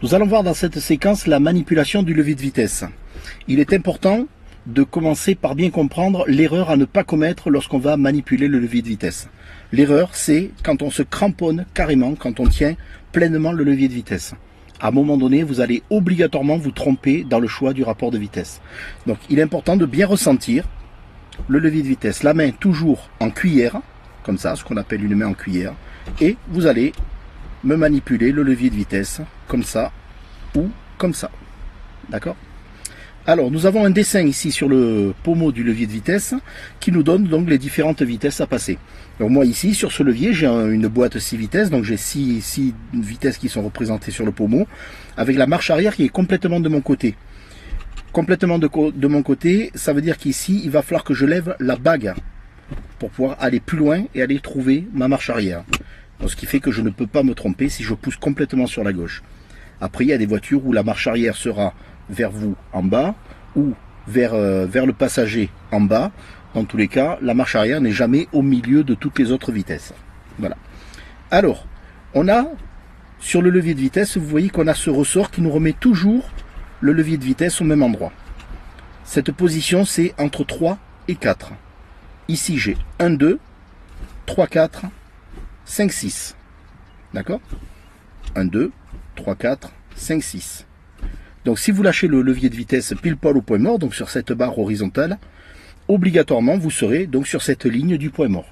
Nous allons voir dans cette séquence la manipulation du levier de vitesse. Il est important de commencer par bien comprendre l'erreur à ne pas commettre lorsqu'on va manipuler le levier de vitesse. L'erreur, c'est quand on se cramponne carrément, quand on tient pleinement le levier de vitesse. À un moment donné, vous allez obligatoirement vous tromper dans le choix du rapport de vitesse. Donc, il est important de bien ressentir le levier de vitesse. La main toujours en cuillère, comme ça, ce qu'on appelle une main en cuillère. Et vous allez me manipuler le levier de vitesse, comme ça ou comme ça. D'accord ? Alors, nous avons un dessin ici sur le pommeau du levier de vitesse qui nous donne donc les différentes vitesses à passer. Donc moi ici, sur ce levier, j'ai une boîte 6 vitesses, donc j'ai 6 vitesses qui sont représentées sur le pommeau, avec la marche arrière qui est complètement de mon côté. Complètement de mon côté, ça veut dire qu'ici, il va falloir que je lève la bague pour pouvoir aller plus loin et aller trouver ma marche arrière. Donc, ce qui fait que je ne peux pas me tromper si je pousse complètement sur la gauche. Après, il y a des voitures où la marche arrière sera vers vous en bas ou vers le passager en bas. Dans tous les cas, la marche arrière n'est jamais au milieu de toutes les autres vitesses. Voilà. Alors, on a sur le levier de vitesse, vous voyez qu'on a ce ressort qui nous remet toujours le levier de vitesse au même endroit. Cette position, c'est entre 3 et 4. Ici, j'ai 1, 2, 3, 4, 5, 6. D'accord ? 1, 2, 3, 4, 5, 6. Donc si vous lâchez le levier de vitesse pile poil au point mort, donc sur cette barre horizontale, obligatoirement vous serez donc sur cette ligne du point mort.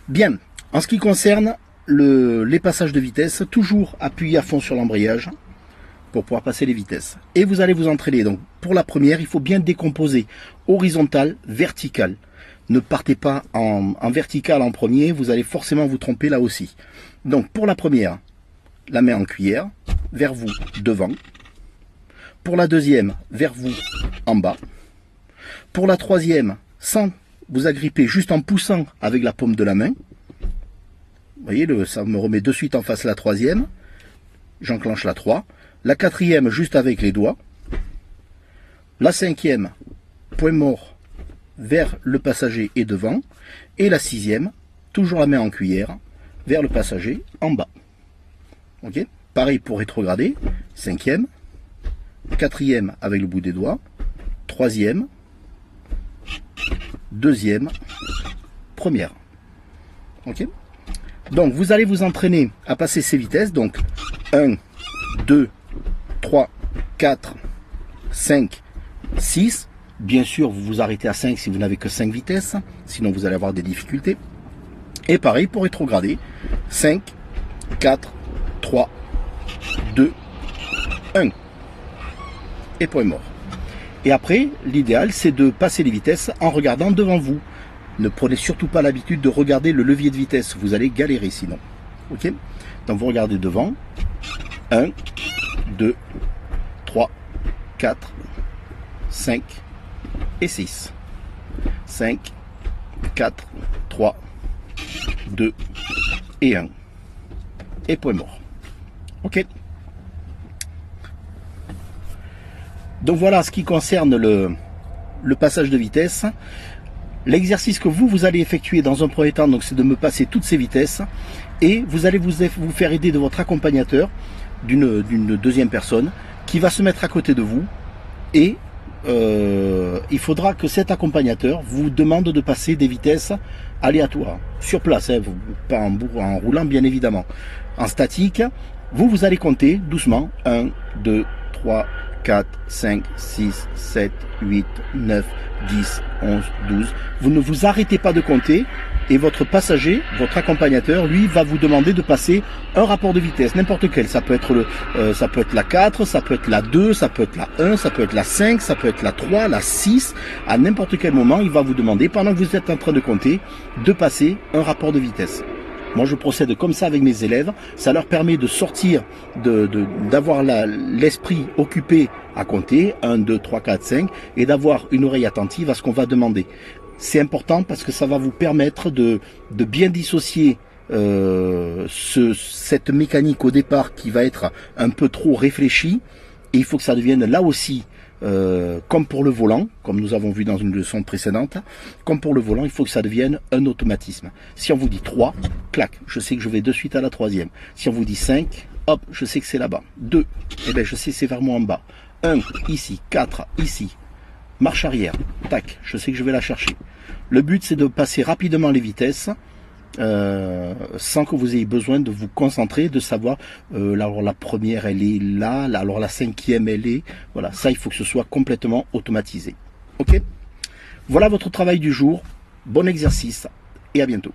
Bien, en ce qui concerne les passages de vitesse, toujours appuyer à fond sur l'embrayage pour pouvoir passer les vitesses. Et vous allez vous entraîner. Donc pour la première, il faut bien décomposer horizontal, vertical. Ne partez pas en vertical en premier, vous allez forcément vous tromper là aussi. Donc pour la première, la main en cuillère, vers vous devant. Pour la deuxième, vers vous en bas. Pour la troisième, sans vous agripper, juste en poussant avec la paume de la main. Vous voyez, ça me remet de suite en face la troisième. J'enclenche la 3. La quatrième, juste avec les doigts. La cinquième, point mort vers le passager et devant. Et la sixième, toujours la main en cuillère, vers le passager en bas. Ok ? Pareil pour rétrograder. Cinquième. Quatrième avec le bout des doigts, troisième, deuxième, première. Ok ? Donc vous allez vous entraîner à passer ces vitesses. Donc 1, 2, 3, 4, 5, 6. Bien sûr, vous vous arrêtez à 5 si vous n'avez que 5 vitesses, sinon vous allez avoir des difficultés. Et pareil pour rétrograder. 5, 4, 3, 2, 1. Et point mort. Et après, l'idéal, c'est de passer les vitesses en regardant devant vous. Ne prenez surtout pas l'habitude de regarder le levier de vitesse. Vous allez galérer sinon. Ok ? Donc vous regardez devant. 1, 2, 3, 4, 5 et 6. 5, 4, 3, 2 et 1. Et point mort. Ok ? Donc voilà ce qui concerne le passage de vitesse. L'exercice que vous allez effectuer dans un premier temps, donc c'est de me passer toutes ces vitesses. Et vous allez vous faire aider de votre accompagnateur, d'une deuxième personne, qui va se mettre à côté de vous. Et il faudra que cet accompagnateur vous demande de passer des vitesses aléatoires. Sur place, hein, pas en roulant bien évidemment. En statique, vous allez compter doucement. 1, 2, 3, 4, 5, 6, 7, 8, 9, 10, 11, 12. Vous ne vous arrêtez pas de compter et votre passager, votre accompagnateur, lui, va vous demander de passer un rapport de vitesse, n'importe quel. Ça peut être la 4, ça peut être la 2, ça peut être la 1, ça peut être la 5, ça peut être la 3, la 6. À n'importe quel moment, il va vous demander, pendant que vous êtes en train de compter, de passer un rapport de vitesse. Moi, je procède comme ça avec mes élèves. Ça leur permet de sortir, d'avoir l'esprit occupé à compter, 1, 2, 3, 4, 5, et d'avoir une oreille attentive à ce qu'on va demander. C'est important parce que ça va vous permettre de bien dissocier cette mécanique au départ qui va être un peu trop réfléchie. Et il faut que ça devienne là aussi, comme pour le volant, comme nous avons vu dans une leçon précédente, comme pour le volant, il faut que ça devienne un automatisme. Si on vous dit 3, clac, je sais que je vais de suite à la troisième. Si on vous dit 5, hop, je sais que c'est là-bas. 2, eh ben, je sais que c'est vers moi en bas. 1, ici. 4, ici. Marche arrière, tac, je sais que je vais la chercher. Le but, c'est de passer rapidement les vitesses, sans que vous ayez besoin de vous concentrer, de savoir, alors la première, elle est là, alors la cinquième, elle est... Voilà, ça, il faut que ce soit complètement automatisé. Ok? Voilà votre travail du jour. Bon exercice et à bientôt.